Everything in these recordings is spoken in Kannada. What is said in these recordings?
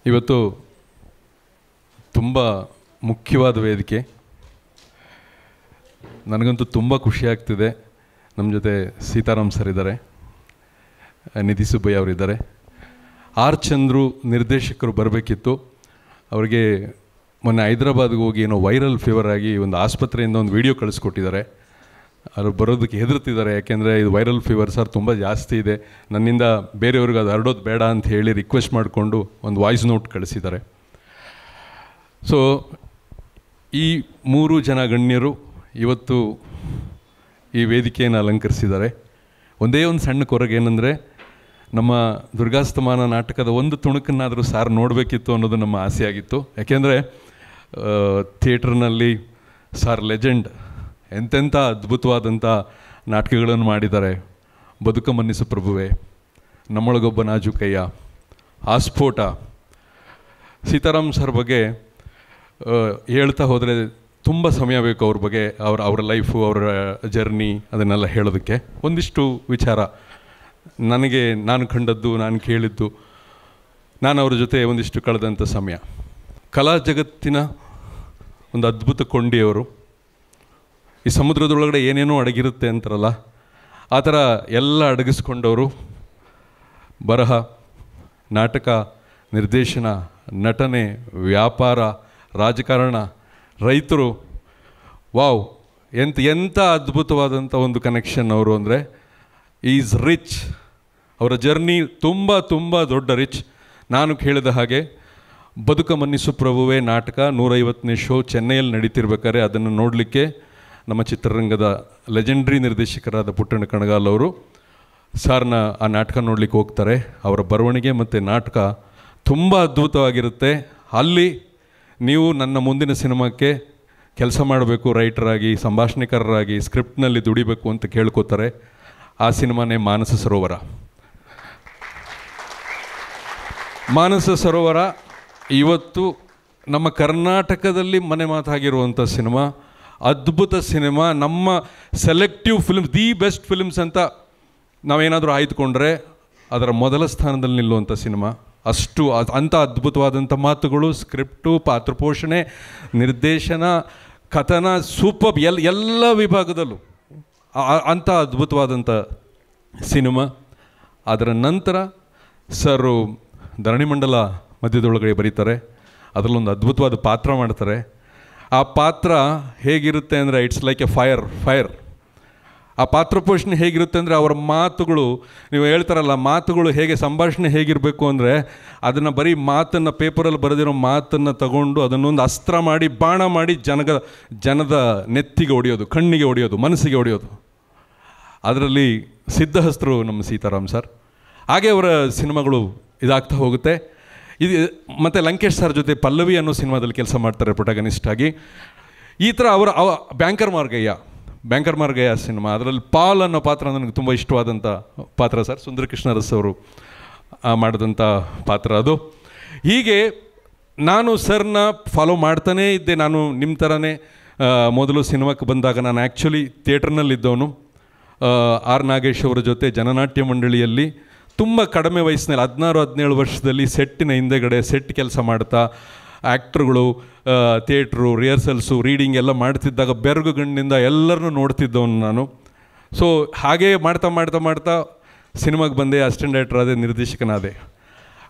ಇವತ್ತು ತುಂಬ ಮುಖ್ಯವಾದ ವೇದಿಕೆ. ನನಗಂತೂ ತುಂಬ ಖುಷಿಯಾಗ್ತಿದೆ. ನಮ್ಮ ಜೊತೆ ಸೀತಾರಾಮ್ ಸರ್ ಇದ್ದಾರೆ, ನಿಧಿ ಸುಬ್ಬಯ್ಯ ಅವರಿದ್ದಾರೆ, ಆರ್ ಚಂದ್ರು ನಿರ್ದೇಶಕರು ಬರಬೇಕಿತ್ತು. ಅವರಿಗೆ ಮೊನ್ನೆ ಹೈದ್ರಾಬಾದ್ಗೆ ಹೋಗಿ ಏನೋ ವೈರಲ್ ಫೀವರ್ ಆಗಿ ಒಂದು ಆಸ್ಪತ್ರೆಯಿಂದ ಒಂದು ವಿಡಿಯೋ ಕಳಿಸ್ಕೊಟ್ಟಿದ್ದಾರೆ. ಅವರು ಬರೋದಕ್ಕೆ ಹೆದರ್ತಿದ್ದಾರೆ, ಯಾಕೆಂದರೆ ಇದು ವೈರಲ್ ಫೀವರ್ ಸರ್ ತುಂಬ ಜಾಸ್ತಿ ಇದೆ, ನನ್ನಿಂದ ಬೇರೆಯವ್ರಿಗೆ ಅದು ಹರಡೋದು ಬೇಡ ಅಂತ ಹೇಳಿ ರಿಕ್ವೆಸ್ಟ್ ಮಾಡಿಕೊಂಡು ಒಂದು ವಾಯ್ಸ್ ನೋಟ್ ಕಳಿಸಿದ್ದಾರೆ. ಸೊ ಈ 3 ಜನ ಗಣ್ಯರು ಇವತ್ತು ಈ ವೇದಿಕೆಯನ್ನು ಅಲಂಕರಿಸಿದ್ದಾರೆ. ಒಂದೇ ಒಂದು ಸಣ್ಣ ಕೊರಗೆ ಏನಂದರೆ, ನಮ್ಮ ದುರ್ಗಾಸ್ತಮಾನ ನಾಟಕದ ಒಂದು ತುಣುಕನ್ನಾದರೂ ಸಾರ್ ನೋಡಬೇಕಿತ್ತು ಅನ್ನೋದು ನಮ್ಮ ಆಸೆಯಾಗಿತ್ತು. ಯಾಕೆಂದರೆ ಥಿಯೇಟ್ರ್ನಲ್ಲಿ ಸಾರ್ ಲೆಜೆಂಡ್, ಎಂತೆಂಥ ಅದ್ಭುತವಾದಂಥ ನಾಟಕಗಳನ್ನು ಮಾಡಿದ್ದಾರೆ. ಬದುಕ ಮನ್ನಿಸು ಪ್ರಭುವೆ, ನಮ್ಮೊಳಗೊಬ್ಬ ನಾಜೂಕಯ್ಯ, ಆಸ್ಫೋಟ. ಸೀತಾರಾಮ್ ಸರ್ ಬಗ್ಗೆ ಹೇಳ್ತಾ ಹೋದರೆ ತುಂಬ ಸಮಯ ಬೇಕು. ಅವ್ರ ಬಗ್ಗೆ ಅವರ ಲೈಫು, ಅವರ ಜರ್ನಿ ಅದನ್ನೆಲ್ಲ ಹೇಳೋದಕ್ಕೆ. ಒಂದಿಷ್ಟು ವಿಚಾರ ನಾನು ಕಂಡದ್ದು, ನಾನು ಕೇಳಿದ್ದು, ನಾನು ಅವ್ರ ಜೊತೆ ಒಂದಿಷ್ಟು ಕಳೆದಂಥ ಸಮಯ. ಕಲಾ ಜಗತ್ತಿನ ಒಂದು ಅದ್ಭುತ ಕೊಂಡಿಯವರು. ಈ ಸಮುದ್ರದೊಳಗಡೆ ಏನೇನೋ ಅಡಗಿರುತ್ತೆ ಅಂತಾರಲ್ಲ, ಆ ಥರ ಎಲ್ಲ ಅಡಗಿಸ್ಕೊಂಡವರು. ಬರಹ, ನಾಟಕ, ನಿರ್ದೇಶನ, ನಟನೆ, ವ್ಯಾಪಾರ, ರಾಜಕಾರಣ, ರೈತರು. ವಾವ್, ಎಂಥ ಅದ್ಭುತವಾದಂಥ ಒಂದು ಕನೆಕ್ಷನ್ ಅವರು. ಅಂದರೆ ಈಸ್ ರಿಚ್. ಅವರ ಜರ್ನಿ ತುಂಬ ತುಂಬ ದೊಡ್ಡ ರಿಚ್. ನಾನು ಕೇಳಿದ ಹಾಗೆ ಬದುಕ ಮನ್ನಿಸು ಪ್ರಭುವೆ ನಾಟಕ 150ನೇ ಶೋ ಚೆನ್ನೈಯಲ್ಲಿ ನಡೀತಿರ್ಬೇಕಾದ್ರೆ ಅದನ್ನು ನೋಡಲಿಕ್ಕೆ ನಮ್ಮ ಚಿತ್ರರಂಗದ ಲೆಜೆಂಡ್ರಿ ನಿರ್ದೇಶಕರಾದ ಪುಟ್ಟಣ್ಣ ಕಣಗಾಲ್ ಅವರು ಸಾರ್ನ ಆ ನಾಟಕ ನೋಡಲಿಕ್ಕೆ ಹೋಗ್ತಾರೆ. ಅವರ ಬರವಣಿಗೆ ಮತ್ತು ನಾಟಕ ತುಂಬ ಅದ್ಭುತವಾಗಿರುತ್ತೆ. ಅಲ್ಲಿ ನೀವು ನನ್ನ ಮುಂದಿನ ಸಿನಿಮಾಕ್ಕೆ ಕೆಲಸ ಮಾಡಬೇಕು, ರೈಟರಾಗಿ, ಸಂಭಾಷಣೆಕಾರರಾಗಿ, ಸ್ಕ್ರಿಪ್ಟ್ನಲ್ಲಿ ದುಡಿಬೇಕು ಅಂತ ಕೇಳ್ಕೋತಾರೆ. ಆ ಸಿನಿಮಾನೇ ಮಾನಸ ಸರೋವರ. ಮಾನಸ ಸರೋವರ ಇವತ್ತು ನಮ್ಮ ಕರ್ನಾಟಕದಲ್ಲಿ ಮನೆ ಮಾತಾಗಿರುವಂಥ ಸಿನಿಮಾ, ಅದ್ಭುತ ಸಿನಿಮಾ. ನಮ್ಮ selective films, the best films ಅಂತ ನಾವೇನಾದರೂ ಆಯ್ದುಕೊಂಡ್ರೆ ಅದರ ಮೊದಲ ಸ್ಥಾನದಲ್ಲಿ ನಿಲ್ಲುವಂಥ ಸಿನಿಮಾ. ಅಷ್ಟು ಅಂಥ ಅದ್ಭುತವಾದಂಥ ಮಾತುಗಳು, ಸ್ಕ್ರಿಪ್ಟು, ಪಾತ್ರಪೋಷಣೆ, ನಿರ್ದೇಶನ, ಕಥನ ಸೂಪರ್, ಎಲ್ಲ ವಿಭಾಗದಲ್ಲೂ ಅಂಥ ಅದ್ಭುತವಾದಂಥ ಸಿನಿಮಾ. ಅದರ ನಂತರ ಸರು ಧರಣಿಮಂಡಲ ಮಧ್ಯದೊಳಗಡೆ ಬರೀತಾರೆ. ಅದರಲ್ಲೊಂದು ಅದ್ಭುತವಾದ ಪಾತ್ರ ಮಾಡ್ತಾರೆ. ಆ ಪಾತ್ರ ಹೇಗಿರುತ್ತೆ ಅಂದರೆ, ಇಟ್ಸ್ ಲೈಕ್ ಎ ಫೈರ್. ಆ ಪಾತ್ರ ಪೋಷಣೆ ಹೇಗಿರುತ್ತೆ ಅಂದರೆ, ಅವರ ಮಾತುಗಳು, ನೀವು ಹೇಳ್ತಾರಲ್ಲ ಮಾತುಗಳು ಹೇಗೆ, ಸಂಭಾಷಣೆ ಹೇಗಿರಬೇಕು ಅಂದರೆ, ಅದನ್ನು ಬರೀ ಮಾತನ್ನು, ಪೇಪರಲ್ಲಿ ಬರೆದಿರೋ ಮಾತನ್ನು ತಗೊಂಡು ಅದನ್ನೊಂದು ಅಸ್ತ್ರ ಮಾಡಿ, ಬಾಣ ಮಾಡಿ ಜನದ ನೆತ್ತಿಗೆ ಹೊಡೆಯೋದು, ಕಣ್ಣಿಗೆ ಹೊಡೆಯೋದು, ಮನಸ್ಸಿಗೆ ಹೊಡೆಯೋದು. ಅದರಲ್ಲಿ ಸಿದ್ಧಹಸ್ತರು ನಮ್ಮ ಸೀತಾರಾಮ್ ಸರ್. ಹಾಗೆ ಅವರ ಸಿನಿಮಾಗಳು ಇದಾಗ್ತಾ ಹೋಗುತ್ತೆ. ಇದು ಮತ್ತು ಲಂಕೇಶ್ ಸರ್ ಜೊತೆ ಪಲ್ಲವಿ ಅನ್ನೋ ಸಿನಿಮಾದಲ್ಲಿ ಕೆಲಸ ಮಾಡ್ತಾರೆ ಪ್ರೊಟಗನಿಸ್ಟ್ ಆಗಿ. ಈ ಥರ ಅವರ ಬ್ಯಾಂಕರ್ ಮಾರ್ಗಯ್ಯ ಸಿನಿಮಾ, ಅದರಲ್ಲಿ ಪಾಲ್ ಅನ್ನೋ ಪಾತ್ರ ನನಗೆ ತುಂಬ ಇಷ್ಟವಾದಂಥ ಪಾತ್ರ ಸರ್. ಸುಂದರಕೃಷ್ಣ ಅರಸ್ ಅವರು ಮಾಡಿದಂಥ ಪಾತ್ರ ಅದು. ಹೀಗೆ ನಾನು ಸರ್ನ ಫಾಲೋ ಮಾಡ್ತಾನೇ ಇದ್ದೆ. ನಾನು ನಿಮ್ಮ ಥರನೇ ಮೊದಲು ಸಿನಿಮಾಕ್ಕೆ ಬಂದಾಗ ನಾನು ಆ್ಯಕ್ಚುಲಿ ಥಿಯೇಟ್ರ್ನಲ್ಲಿದ್ದವನು. ಆರ್ ನಾಗೇಶ್ ಅವರ ಜೊತೆ ಜನನಾಟ್ಯ ಮಂಡಳಿಯಲ್ಲಿ ತುಂಬ ಕಡಿಮೆ ವಯಸ್ಸಿನಲ್ಲಿ 16-17 ವರ್ಷದಲ್ಲಿ ಸೆಟ್ಟಿನ ಹಿಂದೆಗಡೆ ಸೆಟ್ ಕೆಲಸ ಮಾಡ್ತಾ ಆ್ಯಕ್ಟ್ರುಗಳು, ಥಿಯೇಟ್ರು, ರಿಹರ್ಸಲ್ಸು, ರೀಡಿಂಗ್ ಎಲ್ಲ ಮಾಡ್ತಿದ್ದಾಗ ಬೆರಗುಗಣ್ಣಿಂದ ಎಲ್ಲರನ್ನೂ ನೋಡ್ತಿದ್ದವನು ನಾನು. ಸೊ ಹಾಗೇ ಮಾಡ್ತಾ ಸಿನಿಮಾಗೆ ಬಂದೆ, ಅಸಿಸ್ಟೆಂಟ್ ಡೈರೆಕ್ಟರ್ ಆದೆ, ನಿರ್ದೇಶಕನಾದೆ.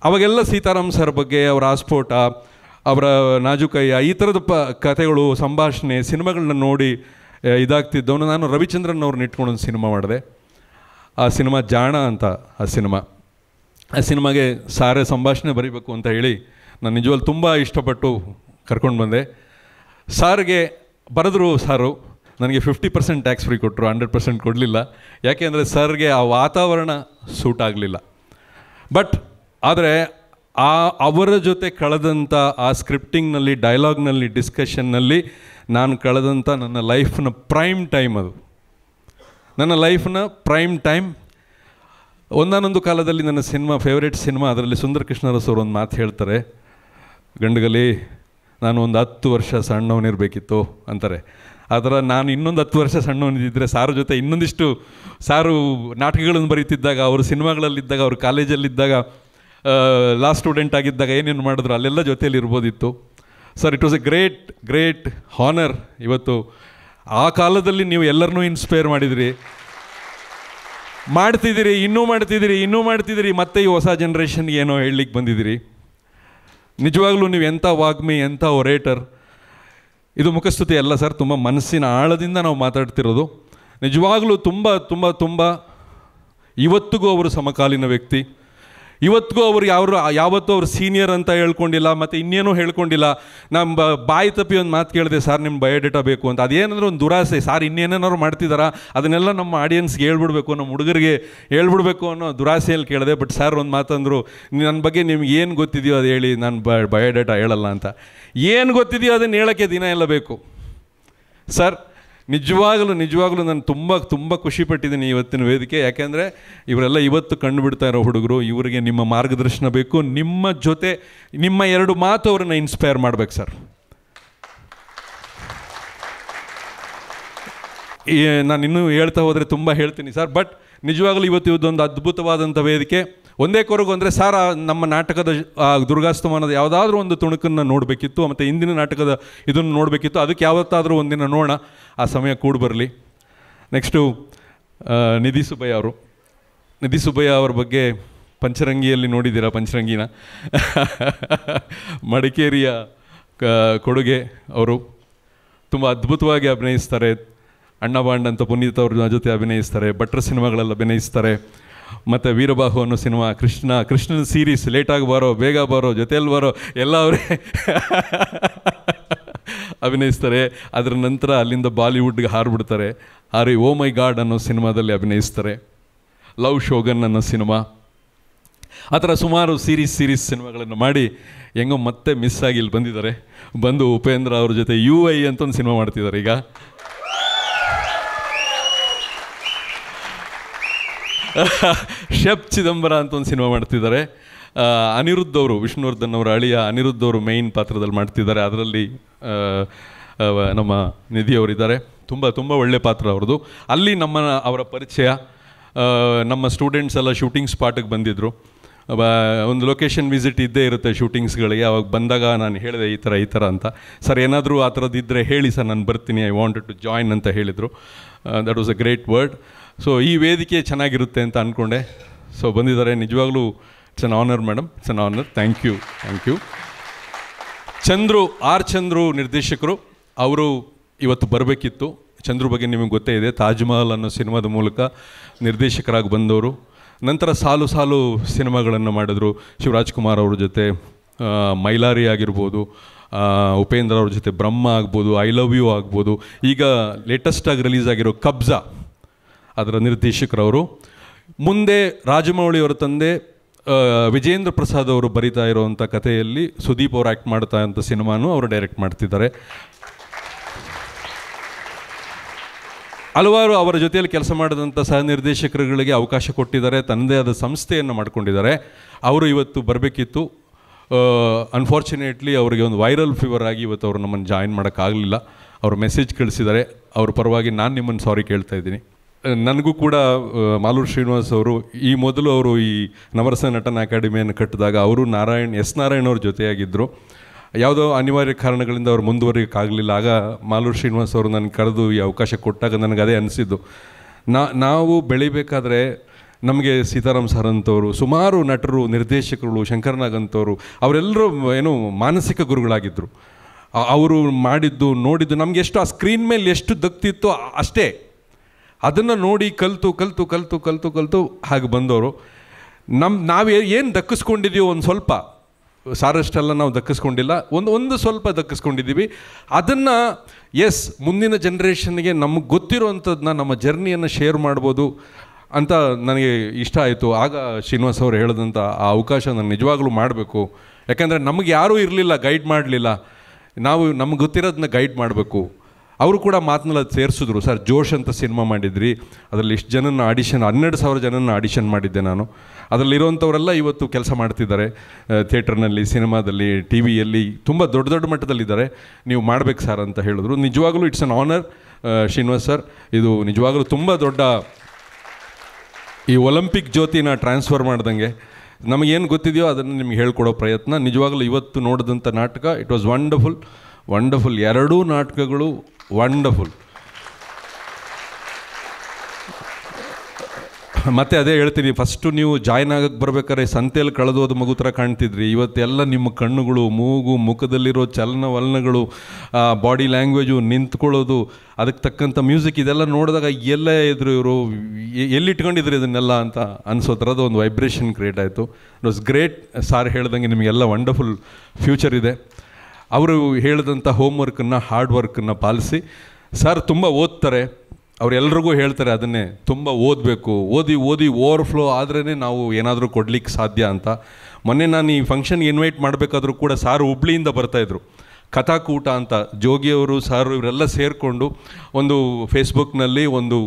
ಅವಾಗೆಲ್ಲ ಸೀತಾರಾಮ್ ಸರ್ ಬಗ್ಗೆ, ಅವರ ಆಸ್ಫೋಟ, ಅವರ ನಾಜೂಕಯ್ಯ, ಈ ಥರದ ಕಥೆಗಳು, ಸಂಭಾಷಣೆ, ಸಿನಿಮಾಗಳನ್ನ ನೋಡಿ ಇದಾಗ್ತಿದ್ದವನು. ನಾನು ರವಿಚಂದ್ರನ್ ಅವ್ರನ್ನ ಇಟ್ಕೊಂಡು ಒಂದು ಸಿನಿಮಾ ಮಾಡಿದೆ. ಆ ಸಿನಿಮಾ ಜಾಣ ಅಂತ. ಆ ಸಿನಿಮಾಗೆ ಸಾರೇ ಸಂಭಾಷಣೆ ಬರೀಬೇಕು ಅಂತ ಹೇಳಿ ನಾನು ನಿಜವಾಗ್ಲೂ ತುಂಬ ಇಷ್ಟಪಟ್ಟು ಕರ್ಕೊಂಡು ಬಂದೆ. ಸಾರಿಗೆ ಬರೆದ್ರು ಸಾರು. ನನಗೆ 50% ಟ್ಯಾಕ್ಸ್ ಫ್ರೀ ಕೊಟ್ಟರು, 100% ಕೊಡಲಿಲ್ಲ. ಯಾಕೆ ಅಂದರೆ ಸರ್ಗೆ ಆ ವಾತಾವರಣ ಸೂಟ್ ಆಗಲಿಲ್ಲ. ಬಟ್ ಆದರೆ ಅವರ ಜೊತೆ ಕಳೆದಂಥ ಆ ಸ್ಕ್ರಿಪ್ಟಿಂಗ್ನಲ್ಲಿ, ಡೈಲಾಗ್ನಲ್ಲಿ, ಡಿಸ್ಕಷನ್ನಲ್ಲಿ ನಾನು ಕಳೆದಂಥ ನನ್ನ ಲೈಫ್ನ ಪ್ರೈಮ್ ಟೈಮ್ ಅದು. ನನ್ನ ಲೈಫ್ನ ಪ್ರೈಮ್ ಟೈಮ್. ಒಂದಾನೊಂದು ಕಾಲದಲ್ಲಿ ನನ್ನ ಫೇವ್ರೇಟ್ ಸಿನಿಮಾ, ಅದರಲ್ಲಿ ಸುಂದರಕೃಷ್ಣ ಅರಸ್ ಅವರು ಒಂದು ಮಾತು ಹೇಳ್ತಾರೆ, ಗಂಡಗಲಿ ನಾನು ಒಂದು 10 ವರ್ಷ ಸಣ್ಣವನಿರಬೇಕಿತ್ತು ಅಂತಾರೆ. ಆ ಥರ ನಾನು ಇನ್ನೊಂದು 10 ವರ್ಷ ಸಣ್ಣವನಿದ್ದರೆ ಸಾರು ಜೊತೆ ಇನ್ನೊಂದಿಷ್ಟು, ಸಾರು ನಾಟಕಗಳನ್ನು ಬರೀತಿದ್ದಾಗ, ಅವರು ಸಿನಿಮಾಗಳಲ್ಲಿದ್ದಾಗ, ಅವರು ಕಾಲೇಜಲ್ಲಿದ್ದಾಗ ಲಾಸ್ಟ್ ಸ್ಟೂಡೆಂಟ್ ಆಗಿದ್ದಾಗ ಏನೇನು ಮಾಡಿದ್ರು ಅಲ್ಲೆಲ್ಲ ಜೊತೆಯಲ್ಲಿ ಇರ್ಬೋದಿತ್ತು. Sir, it was a great honour. ಇವತ್ತು ಆ ಕಾಲದಲ್ಲಿ ನೀವು ಎಲ್ಲರನ್ನೂ ಇನ್ಸ್ಪೈರ್ ಮಾಡಿದಿರಿ, ಇನ್ನೂ ಮಾಡ್ತಿದ್ದೀರಿ. ಮತ್ತೆ ಈ ಹೊಸ ಜನ್ರೇಷನ್ಗೆ ಏನೋ ಹೇಳಲಿಕ್ಕೆ ಬಂದಿದ್ದೀರಿ. ನಿಜವಾಗ್ಲೂ ನೀವು ಎಂಥ ವಾಗ್ಮಿ, ಎಂಥ ಒರೇಟರ್. ಇದು ಮುಖಸ್ತುತಿ ಅಲ್ಲ ಸರ್, ತುಂಬ ಮನಸ್ಸಿನ ಆಳದಿಂದ ನಾವು ಮಾತಾಡ್ತಿರೋದು. ನಿಜವಾಗ್ಲೂ ತುಂಬ ಇವತ್ತಿಗೂ ಅವರು ಸಮಕಾಲೀನ ವ್ಯಕ್ತಿ. ಇವತ್ತಿಗೂ ಅವರು ಯಾವತ್ತೂ ಅವರು ಸೀನಿಯರ್ ಅಂತ ಹೇಳ್ಕೊಂಡಿಲ್ಲ, ಮತ್ತು ಇನ್ನೇನೂ ಹೇಳ್ಕೊಂಡಿಲ್ಲ. ನಮ್ಮ ಬಾಯಿ ತಪ್ಪಿ ಒಂದು ಮಾತು ಕೇಳಿದೆ, ಸರ್ ನಿಮ್ಮ ಬಯೋಡೇಟಾ ಬೇಕು ಅಂತ. ಅದೇನಾದರೂ ಒಂದು ದುರಾಸೆ, ಸರ್ ಇನ್ನೇನೇನಾದ್ರು ಮಾಡ್ತಿದ್ದಾರಾ ಅದನ್ನೆಲ್ಲ ನಮ್ಮ ಆಡಿಯನ್ಸ್ಗೆ ಹೇಳ್ಬಿಡ್ಬೇಕು, ನಮ್ಮ ಹುಡುಗರಿಗೆ ಹೇಳ್ಬಿಡ್ಬೇಕು ಅನ್ನೋ ದುರಾಸೆಯಲ್ಲಿ ಕೇಳಿದೆ. ಬಟ್ ಸರ್ ಒಂದು ಮಾತಂದರು, ನನ್ನ ಬಗ್ಗೆ ನಿಮ್ಗೆ ಏನು ಗೊತ್ತಿದೆಯೋ ಅದು ಹೇಳಿ, ನಾನು ಬಯೋಡೇಟಾ ಹೇಳಲ್ಲ ಅಂತ. ಏನು ಗೊತ್ತಿದೆಯೋ ಅದನ್ನು ಹೇಳೋಕ್ಕೆ ದಿನ ಎಲ್ಲ ಬೇಕು ಸರ್. ನಿಜವಾಗಲೂ ನಾನು ತುಂಬ ಖುಷಿಪಟ್ಟಿದ್ದೀನಿ ಇವತ್ತಿನ ವೇದಿಕೆ. ಯಾಕೆಂದರೆ ಇವರೆಲ್ಲ ಇವತ್ತು ಕಂಡು ಬಿಡ್ತಾ ಇರೋ ಹುಡುಗರು. ಇವರಿಗೆ ನಿಮ್ಮ ಮಾರ್ಗದರ್ಶನ ಬೇಕು. ನಿಮ್ಮ ಜೊತೆ ನಿಮ್ಮ 2 ಮಾತು ಅವರನ್ನು ಇನ್ಸ್ಪೈರ್ ಮಾಡಬೇಕು ಸರ್. ನಾನು ಇನ್ನೂ ಹೇಳ್ತಾ ಹೋದರೆ ತುಂಬ ಹೇಳ್ತೀನಿ ಸರ್. ಬಟ್ ನಿಜವಾಗಲೂ ಇದೊಂದು ಅದ್ಭುತವಾದಂಥ ವೇದಿಕೆ. ಒಂದೇ ಕೊರಗು ಅಂದರೆ ಸರ್, ನಮ್ಮ ನಾಟಕದ ದುರ್ಗಾಸ್ತಮಾನದ ಯಾವುದಾದ್ರೂ ಒಂದು ತುಣುಕನ್ನು ನೋಡಬೇಕಿತ್ತು, ಮತ್ತು ಇಂದಿನ ನಾಟಕದ ಇದನ್ನು ನೋಡಬೇಕಿತ್ತು. ಅದಕ್ಕೆ ಯಾವತ್ತಾದರೂ ಒಂದಿನ ನೋಡೋಣ, ಆ ಸಮಯ ಕೂಡ ಬರಲಿ. ನೆಕ್ಸ್ಟು ನಿಧಿ ಸುಬ್ಬಯ್ಯ ಅವ್ರ ಬಗ್ಗೆ ಪಂಚರಂಗಿಯಲ್ಲಿ ನೋಡಿದ್ದೀರಾ? ಪಂಚರಂಗಿನ ಮಡಿಕೇರಿಯ ಕೊಡುಗೆ. ಅವರು ತುಂಬ ಅದ್ಭುತವಾಗಿ ಅಭಿನಯಿಸ್ತಾರೆ. ಅಣ್ಣಬಾಂಡ್ ಅಂತ ಪುನೀತ್ ಅವ್ರ ಜೊತೆ ಅಭಿನಯಿಸ್ತಾರೆ. ಭಟ್ರ ಸಿನಿಮಾಗಳೆಲ್ಲ ಅಭಿನಯಿಸ್ತಾರೆ. ಮತ್ತು ವೀರಬಾಹು ಅನ್ನೋ ಸಿನಿಮಾ, ಕೃಷ್ಣನ ಸೀರೀಸ್, ಲೇಟಾಗಿ ಬಾರೋ ಬೇಗ ಬಾರೋ ಜೊತೆಯಲ್ಲಿ ಬಾರೋ ಎಲ್ಲ ಅವರೇ ಅಭಿನಯಿಸ್ತಾರೆ. ಅದರ ನಂತರ ಅಲ್ಲಿಂದ ಬಾಲಿವುಡ್ಗೆ ಹಾರಿಬಿಡ್ತಾರೆ. ಓ ಮೈ ಗಾಡ್ ಅನ್ನೋ ಸಿನಿಮಾದಲ್ಲಿ ಅಭಿನಯಿಸ್ತಾರೆ. ಲವ್ ಶೋಗನ್ ಅನ್ನೋ ಸಿನಿಮಾ, ಆ ಥರ ಸುಮಾರು ಸೀರೀಸ್ ಸಿನಿಮಾಗಳನ್ನು ಮಾಡಿ ಹೆಂಗೋ ಮತ್ತೆ ಮಿಸ್ ಆಗಿ ಇಲ್ಲಿ ಬಂದಿದ್ದಾರೆ. ಬಂದು ಉಪೇಂದ್ರ ಅವ್ರ ಜೊತೆ UI ಅಂತ ಒಂದು ಸಿನಿಮಾ ಮಾಡ್ತಿದ್ದಾರೆ. ಈಗ ಶೆಫ್ ಚಿದಂಬರ ಅಂತ ಒಂದು ಸಿನಿಮಾ ಮಾಡ್ತಿದ್ದಾರೆ. ಅನಿರುದ್ಧ್ ಅವರು, ವಿಷ್ಣುವರ್ಧನ್ ಅವರ ಅಳಿಯ ಅನಿರುದ್ಧ್ ಅವರು ಮೇಯ್ನ್ ಪಾತ್ರದಲ್ಲಿ ಮಾಡ್ತಿದ್ದಾರೆ. ಅದರಲ್ಲಿ ನಮ್ಮ ನಿಧಿಯವರಿದ್ದಾರೆ. ತುಂಬ ಒಳ್ಳೆ ಪಾತ್ರ ಅವ್ರದ್ದು. ಅಲ್ಲಿ ಅವರ ಪರಿಚಯ, ನಮ್ಮ ಸ್ಟೂಡೆಂಟ್ಸ್ ಎಲ್ಲ ಶೂಟಿಂಗ್ ಸ್ಪಾಟಿಗೆ ಬಂದಿದ್ದರು. ಒಂದು ಲೊಕೇಶನ್ ವಿಸಿಟ್ ಇದ್ದೇ ಇರುತ್ತೆ ಶೂಟಿಂಗ್ಸ್ಗಳಿಗೆ. ಅವಾಗ ಬಂದಾಗ ನಾನು ಹೇಳಿದೆ ಈ ಥರ ಅಂತ. ಸರ್ ಏನಾದರೂ ಆ ಥರದ್ದಿದ್ದರೆ ಹೇಳಿ ಸರ್, ನಾನು ಬರ್ತೀನಿ, ಐ ವಾಂಟೆಡ್ ಟು ಜಾಯಿನ್ ಅಂತ ಹೇಳಿದರು. That was a great word. So ಈ ವೇದಿಕೆ ಚೆನ್ನಾಗಿರುತ್ತೆ ಅಂತ ಅಂದ್ಕೊಂಡೆ. ಸೊ ಬಂದಿದ್ದಾರೆ. ನಿಜವಾಗ್ಲೂ it's an honour madam, it's an honour. Thank you. Chandru ನಿರ್ದೇಶಕರು, ಅವರು ಇವತ್ತು ಬರಬೇಕಿತ್ತು. ಚಂದ್ರು ಬಗ್ಗೆ ನಿಮಗೆ ಗೊತ್ತೇ ಇದೆ. ತಾಜ್ ಮಹಲ್ ಅನ್ನೋ ಸಿನಿಮಾದ ಮೂಲಕ ನಿರ್ದೇಶಕರಾಗಿ ಬಂದವರು. ನಂತರ ಸಾಲು ಸಿನಿಮಾಗಳನ್ನು ಮಾಡಿದ್ರು. ಶಿವರಾಜ್ ಕುಮಾರ್ ಅವ್ರ ಜೊತೆ ಮೈಲಾರಿ ಆಗಿರ್ಬೋದು, ಉಪೇಂದ್ರ ಅವ್ರ ಜೊತೆ ಬ್ರಹ್ಮ ಆಗ್ಬೋದು, ಐ ಲವ್ ಯು ಆಗ್ಬೋದು. ಈಗ ಲೇಟೆಸ್ಟಾಗಿ ರಿಲೀಸ್ ಆಗಿರೋ ಕಬ್ಜಾ, ಅದರ ನಿರ್ದೇಶಕರವರು. ಮುಂದೆ ರಾಜಮೌಳಿಯವರ ತಂದೆ ವಿಜೇಂದ್ರ ಪ್ರಸಾದ್ ಅವರು ಬರಿತಾ ಇರೋವಂಥ ಕಥೆಯಲ್ಲಿ ಸುದೀಪ್ ಅವರು ಆ್ಯಕ್ಟ್ ಮಾಡ್ತಾ ಇರೋಂಥ ಸಿನಿಮಾನೂ ಅವರು ಡೈರೆಕ್ಟ್ ಮಾಡ್ತಿದ್ದಾರೆ. ಹಲವಾರು ಅವರ ಜೊತೆಯಲ್ಲಿ ಕೆಲಸ ಮಾಡಿದಂಥ ಸಹ ನಿರ್ದೇಶಕರುಗಳಿಗೆ ಅವಕಾಶ ಕೊಟ್ಟಿದ್ದಾರೆ. ತನ್ನದೇ ಆದ ಸಂಸ್ಥೆಯನ್ನು ಮಾಡ್ಕೊಂಡಿದ್ದಾರೆ. ಅವರು ಇವತ್ತು ಬರಬೇಕಿತ್ತು. ಅನ್ಫಾರ್ಚುನೇಟ್ಲಿ ಅವರಿಗೆ ಒಂದು ವೈರಲ್ ಫೀವರ್ ಆಗಿ ಇವತ್ತು ಅವರು ನಮ್ಮನ್ನು ಜಾಯಿನ್ ಮಾಡೋಕ್ಕಾಗಲಿಲ್ಲ. ಅವರು ಮೆಸೇಜ್ ಕಳಿಸಿದ್ದಾರೆ. ಅವ್ರ ಪರವಾಗಿ ನಾನು ನಿಮ್ಮನ್ನು ಸಾರಿ ಕೇಳ್ತಾ ಇದ್ದೀನಿ. ನನಗೂ ಕೂಡ ಮಾಲೂರು ಶ್ರೀನಿವಾಸ್ ಅವರು ಈ ಮೊದಲು ಅವರು ಈ ನವರಸ ನಟನ ಅಕಾಡೆಮಿಯನ್ನು ಕಟ್ಟಿದಾಗ ಅವರು ನಾರಾಯಣ್ ಅವ್ರ ಜೊತೆಯಾಗಿದ್ದರು. ಯಾವುದೋ ಅನಿವಾರ್ಯ ಕಾರಣಗಳಿಂದ ಅವ್ರು ಮುಂದುವರಿಯೋಕ್ಕಾಗಲಿಲ್ಲ. ಆಗ ಮಾಲೂರು ಶ್ರೀನಿವಾಸ್ ಅವರು ನನಗೆ ಕರೆದು ಈ ಅವಕಾಶ ಕೊಟ್ಟಾಗ ನನಗೆ ಅದೇ ಅನಿಸಿದ್ದು, ನಾವು ಬೆಳಿಬೇಕಾದ್ರೆ ನಮಗೆ ಸೀತಾರಾಮ್ ಸರ್ ಅಂತವರು, ಸುಮಾರು ನಟರು, ನಿರ್ದೇಶಕರು, ಶಂಕರ್ನಾಗ್ ಅಂತವರು, ಅವರೆಲ್ಲರೂ ಏನು ಮಾನಸಿಕ ಗುರುಗಳಾಗಿದ್ದರು. ಅವರು ಮಾಡಿದ್ದು ನೋಡಿದ್ದು ನಮಗೆ ಎಷ್ಟು ಆ ಸ್ಕ್ರೀನ್ ಮೇಲೆ ಎಷ್ಟು ದಕ್ತಿತ್ತು ಅಷ್ಟೇ. ಅದನ್ನು ನೋಡಿ ಕಲಿತು ಹಾಗೆ ಬಂದವರು. ನಾವು ಏನು ದಕ್ಕಿಸ್ಕೊಂಡಿದ್ದೀವೋ ಒಂದು ಸ್ವಲ್ಪ, ಸಾರಷ್ಟೆಲ್ಲ ನಾವು ದಕ್ಕಿಸ್ಕೊಂಡಿಲ್ಲ, ಒಂದು ಸ್ವಲ್ಪ ದಕ್ಕಿಸ್ಕೊಂಡಿದ್ದೀವಿ. ಅದನ್ನು ಮುಂದಿನ ಜನ್ರೇಷನ್ಗೆ ನಮಗೆ ಗೊತ್ತಿರೋವಂಥದ್ದನ್ನ ನಮ್ಮ ಜರ್ನಿಯನ್ನು ಶೇರ್ ಮಾಡ್ಬೋದು ಅಂತ ನನಗೆ ಇಷ್ಟ ಆಯಿತು. ಆಗ ಶ್ರೀನಿವಾಸ್ ಅವರು ಹೇಳಿದಂಥ ಆ ಅವಕಾಶ ನಾನು ನಿಜವಾಗ್ಲೂ ಮಾಡಬೇಕು. ಯಾಕೆಂದರೆ ನಮಗೆ ಯಾರೂ ಇರಲಿಲ್ಲ, ಗೈಡ್ ಮಾಡಲಿಲ್ಲ. ನಮ್ಗೆ ಗೊತ್ತಿರೋದನ್ನ ಗೈಡ್ ಮಾಡಬೇಕು. ಅವರು ಕೂಡ ಮಾತನ್ನೆಲ್ಲ ಸೇರಿಸಿದ್ರು. ಸರ್ ಜೋಶ್ ಅಂತ ಸಿನಿಮಾ ಮಾಡಿದ್ರಿ, ಅದರಲ್ಲಿ ಇಷ್ಟು ಜನನ ಆಡಿಷನ್, 12,000 ಜನನ ಆಡಿಷನ್ ಮಾಡಿದ್ದೆ ನಾನು. ಅದರಲ್ಲಿರುವಂಥವರೆಲ್ಲ ಇವತ್ತು ಕೆಲಸ ಮಾಡ್ತಿದ್ದಾರೆ ಥಿಯೇಟರ್ನಲ್ಲಿ, ಸಿನಿಮಾದಲ್ಲಿ, ಟಿ ವಿಯಲ್ಲಿ, ತುಂಬ ದೊಡ್ಡ ಮಟ್ಟದಲ್ಲಿದ್ದಾರೆ. ನೀವು ಮಾಡಬೇಕು ಸರ್ ಅಂತ ಹೇಳಿದ್ರು. ನಿಜವಾಗಲೂ it's an honour Srinivas sir. ಇದು ನಿಜವಾಗಲೂ ತುಂಬ ದೊಡ್ಡ ಈ ಒಲಿಂಪಿಕ್ ಜ್ಯೋತಿನ ಟ್ರಾನ್ಸ್ಫರ್ ಮಾಡ್ದಂಗೆ ನಮಗೇನು ಗೊತ್ತಿದೆಯೋ ಅದನ್ನು ನಿಮ್ಗೆ ಹೇಳ್ಕೊಡೋ ಪ್ರಯತ್ನ. ನಿಜವಾಗಲೂ ಇವತ್ತು ನೋಡಿದಂಥ ನಾಟಕ ಇಟ್ ವಾಸ್ ವಂಡರ್ಫುಲ್, ವಂಡರ್ಫುಲ್. ಎರಡೂ ನಾಟಕಗಳು ವಂಡರ್ಫುಲ್. ಮತ್ತೆ ಅದೇ ಹೇಳ್ತೀನಿ, ಫಸ್ಟು ನೀವು ಜಾಯ್ನ್ ಆಗಕ್ಕೆ ಬರ್ಬೇಕಾದ್ರೆ ಸಂತೆಯಲ್ಲಿ ಕಳೆದೋದು ಮಗು ಥರ ಕಾಣ್ತಿದ್ರಿ. ಇವತ್ತೆಲ್ಲ ನಿಮ್ಮ ಕಣ್ಣುಗಳು, ಮೂಗು, ಮುಖದಲ್ಲಿರೋ ಚಲನವಲನಗಳು, ಬಾಡಿ ಲ್ಯಾಂಗ್ವೇಜು, ನಿಂತ್ಕೊಳ್ಳೋದು, ಅದಕ್ಕೆ ತಕ್ಕಂಥ ಮ್ಯೂಸಿಕ್, ಇದೆಲ್ಲ ನೋಡಿದಾಗ ಎಲ್ಲೇ ಇದ್ರು ಇವರು ಎಲ್ಲಿಟ್ಕೊಂಡಿದ್ರು ಇದನ್ನೆಲ್ಲ ಅಂತ ಅನಿಸೋ ಥರದ ಒಂದು ವೈಬ್ರೇಷನ್ ಕ್ರಿಯೇಟ್ ಆಯಿತು. It was great. ಸಾರ್ ಹೇಳ್ದಂಗೆ ನಿಮಗೆಲ್ಲ ವಂಡರ್ಫುಲ್ ಫ್ಯೂಚರ್ ಇದೆ. ಅವರು ಹೇಳಿದಂಥ ಹೋಮ್ವರ್ಕನ್ನು, ಹಾರ್ಡ್ ವರ್ಕನ್ನು ಪಾಲಿಸಿ. ಸರ್ ತುಂಬ ಓದ್ತಾರೆ, ಅವರೆಲ್ರಿಗೂ ಹೇಳ್ತಾರೆ ಅದನ್ನೇ, ತುಂಬ ಓದಬೇಕು, ಓದಿ ಓವರ್ಫ್ಲೋ ಆದ್ರೇ ನಾವು ಏನಾದರೂ ಕೊಡಲಿಕ್ಕೆ ಸಾಧ್ಯ ಅಂತ. ಮೊನ್ನೆ ನಾನು ಈ ಫಂಕ್ಷನ್ಗೆ ಇನ್ವೈಟ್ ಮಾಡಬೇಕಾದ್ರೂ ಕೂಡ ಸಾರು ಹುಬ್ಳಿಯಿಂದ ಬರ್ತಾಯಿದ್ರು. ಕಥಾಕೂಟ ಅಂತ ಜೋಗಿಯವರು, ಸಾರು ಇವರೆಲ್ಲ ಸೇರಿಕೊಂಡು ಒಂದು ಫೇಸ್ಬುಕ್ನಲ್ಲಿ ಒಂದು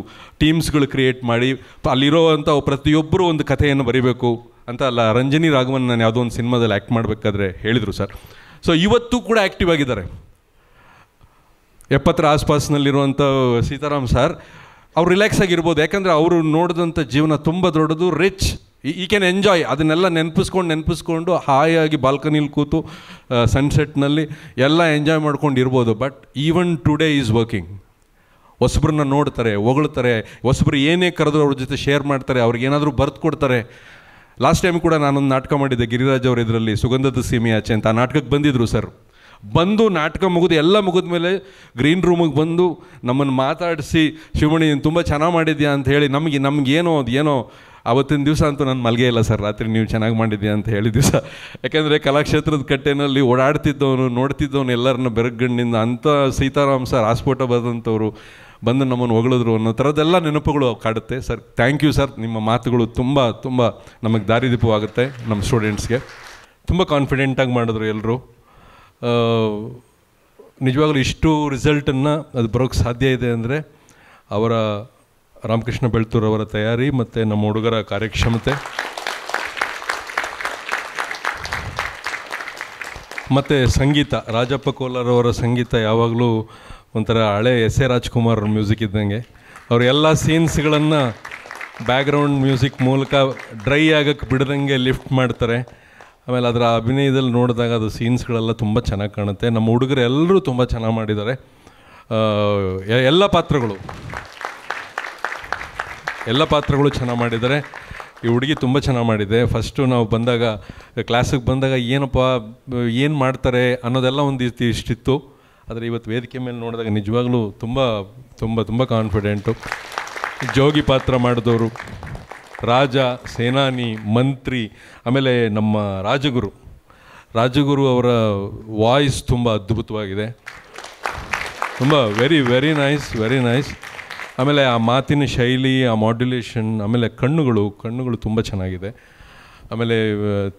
ಟೀಮ್ಸ್ಗಳು ಕ್ರಿಯೇಟ್ ಮಾಡಿ ಅಲ್ಲಿರೋವಂಥ ಪ್ರತಿಯೊಬ್ಬರು ಒಂದು ಕಥೆಯನ್ನು ಬರೀಬೇಕು ಅಂತ. ಅಲ್ಲ, ರಂಜನಿ ರಾಘವನ್ ನಾನು ಯಾವುದೋ ಒಂದು ಸಿನಿಮಾದಲ್ಲಿ ಆ್ಯಕ್ಟ್ ಮಾಡಬೇಕಾದ್ರೆ ಹೇಳಿದರು ಸರ್. ಸೊ ಇವತ್ತು ಕೂಡ ಆ್ಯಕ್ಟಿವ್ ಆಗಿದ್ದಾರೆ. 70 ಆಸ್ಪಾಸ್ನಲ್ಲಿರುವಂಥ ಸೀತಾರಾಮ್ ಸರ್, ಅವ್ರು ರಿಲ್ಯಾಕ್ಸ್ ಆಗಿರ್ಬೋದು, ಯಾಕಂದರೆ ಅವರು ನೋಡಿದಂಥ ಜೀವನ ತುಂಬ ದೊಡ್ಡದು, ರಿಚ್. ಈ ಕ್ಯಾನ್ ಎಂಜಾಯ್. ಅದನ್ನೆಲ್ಲ ನೆನಪಿಸ್ಕೊಂಡು ಹಾಯಾಗಿ ಬಾಲ್ಕನಿಲಿ ಕೂತು ಸನ್ಸೆಟ್ನಲ್ಲಿ ಎಲ್ಲ ಎಂಜಾಯ್ ಮಾಡ್ಕೊಂಡು ಇರ್ಬೋದು. But even today is working. ಹೊಸಬ್ರನ್ನ ನೋಡ್ತಾರೆ, ಹೊಗಳ್ತಾರೆ, ಹೊಸಬ್ರು ಏನೇ ಕರೆದ್ರು ಅವ್ರ ಜೊತೆ ಶೇರ್ ಮಾಡ್ತಾರೆ, ಅವ್ರಿಗೇನಾದರೂ ಬರೆದು ಕೊಡ್ತಾರೆ. ಲಾಸ್ಟ್ ಟೈಮ್ ಕೂಡ ನಾನೊಂದು ನಾಟಕ ಮಾಡಿದ್ದೆ, ಗಿರಿರಾಜ್ ಅವರು ಇದರಲ್ಲಿ ಸುಗಂಧದ ಸೀಮೆಯಾಚೆ ಅಂತ. ಆ ನಾಟಕಕ್ಕೆ ಬಂದಿದ್ದರು ಸರ್. ಬಂದು ನಾಟಕ ಮುಗಿದು ಎಲ್ಲ ಮುಗಿದ ಮೇಲೆ ಗ್ರೀನ್ ರೂಮಿಗೆ ಬಂದು ನಮ್ಮನ್ನು ಮಾತಾಡಿಸಿ, ಶಿವಮಣಿ ತುಂಬ ಚೆನ್ನಾಗಿ ಮಾಡಿದ್ಯಾ ಅಂತ ಹೇಳಿ ನಮಗೇನೋ ಆವತ್ತಿನ ದಿವಸ ಅಂತೂ ನಾನು ಮಲ್ಗೇ ಇಲ್ಲ ಸರ್. ರಾತ್ರಿ ನೀವು ಚೆನ್ನಾಗಿ ಮಾಡಿದ್ಯಾ ಅಂತ ಹೇಳಿ ದಿವಸ. ಯಾಕೆಂದರೆ ಕಲಾಕ್ಷೇತ್ರದ ಕಟ್ಟೆನಲ್ಲಿ ಓಡಾಡ್ತಿದ್ದವನು, ನೋಡ್ತಿದ್ದವನು ಎಲ್ಲರನ್ನ ಬೆರಗಣ್ಣಿಂದ. ಅಂಥ ಸೀತಾರಾಮ್ ಸರ್ ಆಸ್ಫೋಟ ಬರೆದಂಥವ್ರು ಬಂದು ನಮ್ಮನ್ನು ಹೊಗಳಿದ್ರು ಅನ್ನೋ ಥರದ್ದೆಲ್ಲ ನೆನಪುಗಳು ಕಾಡುತ್ತೆ ಸರ್. Thank you sir. ನಿಮ್ಮ ಮಾತುಗಳು ತುಂಬ ತುಂಬ ನಮಗೆ ದಾರಿದೀಪವಾಗುತ್ತೆ ನಮ್ಮ ಸ್ಟೂಡೆಂಟ್ಸ್ಗೆ. ತುಂಬ ಕಾನ್ಫಿಡೆಂಟಾಗಿ ಮಾಡಿದ್ರು ಎಲ್ಲರೂ. ನಿಜವಾಗ್ಲೂ ಇಷ್ಟು ರಿಸಲ್ಟನ್ನು ಅದು ಬರೋಕ್ಕೆ ಸಾಧ್ಯ ಇದೆ ಅಂದರೆ ಅವರ ರಾಮಕೃಷ್ಣ ಬೆಳ್ತೂರ್ ಅವರ ತಯಾರಿ ಮತ್ತು ನಮ್ಮ ಹುಡುಗರ ಕಾರ್ಯಕ್ಷಮತೆ ಮತ್ತು ಸಂಗೀತ. ರಾಜಪ್ಪ ಕೋಲಾರ್ ಅವರ ಸಂಗೀತ ಯಾವಾಗಲೂ ಒಂಥರ ಹಳೆ ಎಸ್ ಎ ರಾಜ್ಕುಮಾರ್ ಮ್ಯೂಸಿಕ್ ಇದ್ದಂಗೆ. ಅವರು ಎಲ್ಲ ಸೀನ್ಸ್ಗಳನ್ನು ಬ್ಯಾಕ್ಗ್ರೌಂಡ್ ಮ್ಯೂಸಿಕ್ ಮೂಲಕ ಡ್ರೈ ಆಗೋಕ್ಕೆ ಬಿಡದಂಗೆ ಲಿಫ್ಟ್ ಮಾಡ್ತಾರೆ. ಆಮೇಲೆ ಅದರ ಅಭಿನಯದಲ್ಲಿ ನೋಡಿದಾಗ ಅದು ಸೀನ್ಸ್ಗಳೆಲ್ಲ ತುಂಬ ಚೆನ್ನಾಗಿ ಕಾಣುತ್ತೆ. ನಮ್ಮ ಹುಡುಗರು ಎಲ್ಲರೂ ತುಂಬ ಚೆನ್ನಾಗಿ ಮಾಡಿದ್ದಾರೆ. ಎಲ್ಲ ಪಾತ್ರಗಳು ಚೆನ್ನಾಗಿ ಮಾಡಿದ್ದಾರೆ. ಈ ಹುಡುಗಿ ತುಂಬ ಚೆನ್ನಾಗಿ ಮಾಡಿದೆ. ಫಸ್ಟು ನಾವು ಬಂದಾಗ, ಕ್ಲಾಸಿಗೆ ಬಂದಾಗ ಏನು ಮಾಡ್ತಾರೆ ಅನ್ನೋದೆಲ್ಲ ಒಂದು ಇಷ್ಟಿತ್ತು. ಆದರೆ ಇವತ್ತು ವೇದಿಕೆ ಮೇಲೆ ನೋಡಿದಾಗ ನಿಜವಾಗ್ಲೂ ತುಂಬ ತುಂಬ ತುಂಬ ಕಾನ್ಫಿಡೆಂಟು. ಜೋಗಿ ಪಾತ್ರ ಮಾಡಿದವರು, ರಾಜ, ಸೇನಾನಿ, ಮಂತ್ರಿ, ಆಮೇಲೆ ನಮ್ಮ ರಾಜಗುರು ಅವರ ವಾಯ್ಸ್ ತುಂಬ ಅದ್ಭುತವಾಗಿದೆ. ತುಂಬ ವೆರಿ ನೈಸ್. ಆಮೇಲೆ ಆ ಮಾತಿನ ಶೈಲಿ, ಆ ಮಾಡ್ಯುಲೇಷನ್, ಆಮೇಲೆ ಕಣ್ಣುಗಳು ತುಂಬ ಚೆನ್ನಾಗಿದೆ. ಆಮೇಲೆ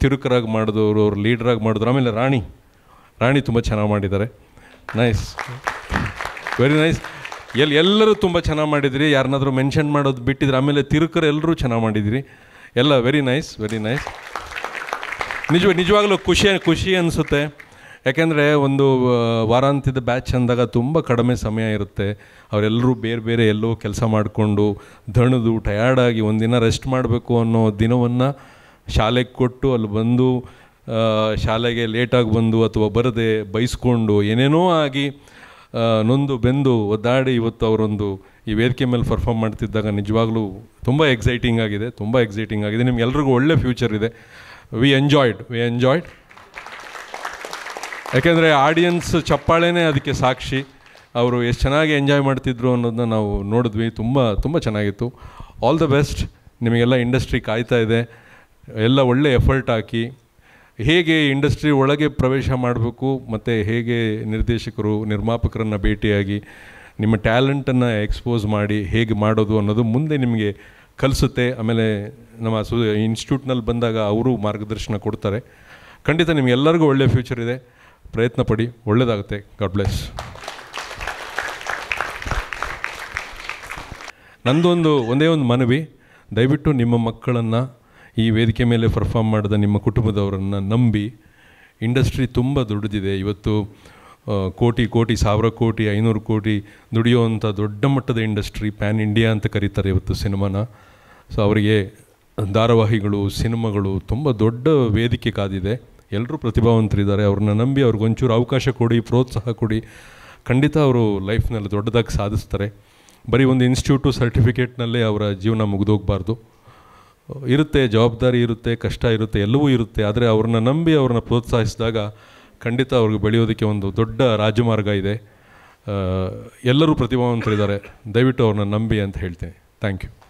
ತಿರುಕರಾಗಿ ಮಾಡಿದವರು, ಅವ್ರು ಲೀಡ್ರಾಗಿ ಮಾಡಿದ್ರು. ಆಮೇಲೆ ರಾಣಿ ತುಂಬ ಚೆನ್ನಾಗಿ ಮಾಡಿದ್ದಾರೆ. Nice, very nice. ಎಲ್ಲರೂ ತುಂಬ ಚೆನ್ನಾಗಿ ಮಾಡಿದಿರಿ. ಯಾರನ್ನಾದರೂ ಮೆನ್ಷನ್ ಮಾಡೋದು ಬಿಟ್ಟಿದ್ರೆ ಆಮೇಲೆ ತಿರುಕರು ಎಲ್ಲರೂ ಚೆನ್ನಾಗಿ ಮಾಡಿದಿರಿ. ಎಲ್ಲ ವೆರಿ ನೈಸ್. ನಿಜವಾಗ್ಲೂ ಖುಷಿ ಅನಿಸುತ್ತೆ. ಯಾಕೆಂದರೆ ಒಂದು ವಾರಾಂತ್ಯದ ಬ್ಯಾಚ್ ಅಂದಾಗ ತುಂಬ ಕಡಿಮೆ ಸಮಯ ಇರುತ್ತೆ. ಅವರೆಲ್ಲರೂ ಬೇರೆ ಎಲ್ಲೋ ಕೆಲಸ ಮಾಡಿಕೊಂಡು ದಣಿದು ಟಯರ್ಡಾಗಿ ಒಂದಿನ ರೆಸ್ಟ್ ಮಾಡಬೇಕು ಅನ್ನೋ ದಿನವನ್ನು ಶಾಲೆಗೆ ಕೊಟ್ಟು ಅಲ್ಲಿ ಬಂದು ಶಾಲೆಗೆ ಲೇಟಾಗಿ ಬಂದು ಅಥವಾ ಬರದೆ ಬೈಸ್ಕೊಂಡು ಏನೇನೋ ಆಗಿ ನೊಂದು ಬೆಂದು ಒದ್ದಾಡಿ ಇವತ್ತು ಅವರೊಂದು ಈ ವೇದಿಕೆ ಮೇಲೆ ಪರ್ಫಾರ್ಮ್ ಮಾಡ್ತಿದ್ದಾಗ ನಿಜವಾಗ್ಲೂ ತುಂಬ ಎಕ್ಸೈಟಿಂಗ್ ಆಗಿದೆ. ನಿಮ್ಗೆಲ್ರಿಗೂ ಒಳ್ಳೆ ಫ್ಯೂಚರ್ ಇದೆ. We enjoyed. ಯಾಕೆಂದರೆ ಆಡಿಯನ್ಸ್ ಚಪ್ಪಾಳೆನೇ ಅದಕ್ಕೆ ಸಾಕ್ಷಿ. ಅವರು ಎಷ್ಟು ಚೆನ್ನಾಗಿ ಎಂಜಾಯ್ ಮಾಡ್ತಿದ್ರು ಅನ್ನೋದನ್ನ ನಾವು ನೋಡಿದ್ವಿ. ತುಂಬ ಚೆನ್ನಾಗಿತ್ತು. All the best. ನಿಮಗೆಲ್ಲ ಇಂಡಸ್ಟ್ರಿ ಕಾಯ್ತಾ ಇದೆ. ಎಲ್ಲ ಒಳ್ಳೆ ಎಫರ್ಟ್ ಹಾಕಿ ಹೇಗೆ ಇಂಡಸ್ಟ್ರಿ ಒಳಗೆ ಪ್ರವೇಶ ಮಾಡಬೇಕು ಮತ್ತು ಹೇಗೆ ನಿರ್ಮಾಪಕರನ್ನು ಭೇಟಿಯಾಗಿ ನಿಮ್ಮ ಟ್ಯಾಲೆಂಟನ್ನು ಎಕ್ಸ್ಪೋಸ್ ಮಾಡಿ ಹೇಗೆ ಮಾಡೋದು ಅನ್ನೋದು ಮುಂದೆ ನಿಮಗೆ ಕಲಿಸುತ್ತೆ. ಆಮೇಲೆ ನಮ್ಮ ಇನ್ಸ್ಟಿಟ್ಯೂಟ್ನಲ್ಲಿ ಬಂದಾಗ ಅವರು ಮಾರ್ಗದರ್ಶನ ಕೊಡ್ತಾರೆ. ಖಂಡಿತ ನಿಮಗೆಲ್ಲರಿಗೂ ಒಳ್ಳೆಯ ಫ್ಯೂಚರ್ ಇದೆ. ಪ್ರಯತ್ನ ಪಡಿ, ಒಳ್ಳೆಯದಾಗುತ್ತೆ. God bless. ನಂದೊಂದು ಒಂದೇ ಒಂದು ಮನವಿ, ದಯವಿಟ್ಟು ನಿಮ್ಮ ಮಕ್ಕಳನ್ನು ಈ ವೇದಿಕೆ ಮೇಲೆ ಪರ್ಫಾರ್ಮ್ ಮಾಡಿದ ನಿಮ್ಮ ಕುಟುಂಬದವರನ್ನು ನಂಬಿ. ಇಂಡಸ್ಟ್ರಿ ತುಂಬ ದೊಡ್ಡದಿದೆ. ಇವತ್ತು ಕೋಟಿ 1000 ಕೋಟಿ 500 ಕೋಟಿ ದುಡಿಯೋವಂಥ ದೊಡ್ಡ ಮಟ್ಟದ ಇಂಡಸ್ಟ್ರಿ, ಪ್ಯಾನ್ ಇಂಡಿಯಾ ಅಂತ ಕರೀತಾರೆ ಇವತ್ತು ಸಿನಿಮಾನ. ಸೊ ಅವರಿಗೆ ಧಾರಾವಾಹಿಗಳು, ಸಿನಿಮಾಗಳು ತುಂಬ ದೊಡ್ಡ ವೇದಿಕೆ ಕಾದಿದೆ. ಎಲ್ಲರೂ ಪ್ರತಿಭಾವಂತರಿದ್ದಾರೆ. ಅವ್ರನ್ನ ನಂಬಿ ಅವ್ರಿಗೊಂಚೂರು ಅವಕಾಶ ಕೊಡಿ, ಪ್ರೋತ್ಸಾಹ ಕೊಡಿ. ಖಂಡಿತ ಅವರು ಲೈಫ್ನಲ್ಲಿ ದೊಡ್ಡದಾಗಿ ಸಾಧಿಸ್ತಾರೆ. ಬರೀ ಒಂದು ಇನ್ಸ್ಟಿಟ್ಯೂಟು ಸರ್ಟಿಫಿಕೇಟ್ನಲ್ಲೇ ಅವರ ಜೀವನ ಮುಗಿದೋಗ್ಬಾರ್ದು. ಇರುತ್ತೆ, ಜವಾಬ್ದಾರಿ ಇರುತ್ತೆ, ಕಷ್ಟ ಇರುತ್ತೆ, ಎಲ್ಲವೂ ಇರುತ್ತೆ. ಆದರೆ ಅವ್ರನ್ನ ನಂಬಿ ಅವ್ರನ್ನ ಪ್ರೋತ್ಸಾಹಿಸಿದಾಗ ಖಂಡಿತ ಅವ್ರಿಗೆ ಬೆಳೆಯೋದಕ್ಕೆ ಒಂದು ದೊಡ್ಡ ರಾಜಮಾರ್ಗ ಇದೆ. ಎಲ್ಲರೂ ಪ್ರತಿಭಾವಂತರಿದ್ದಾರೆ. ದಯವಿಟ್ಟು ಅವ್ರನ್ನ ನಂಬಿ ಅಂತ ಹೇಳ್ತೀನಿ. Thank you.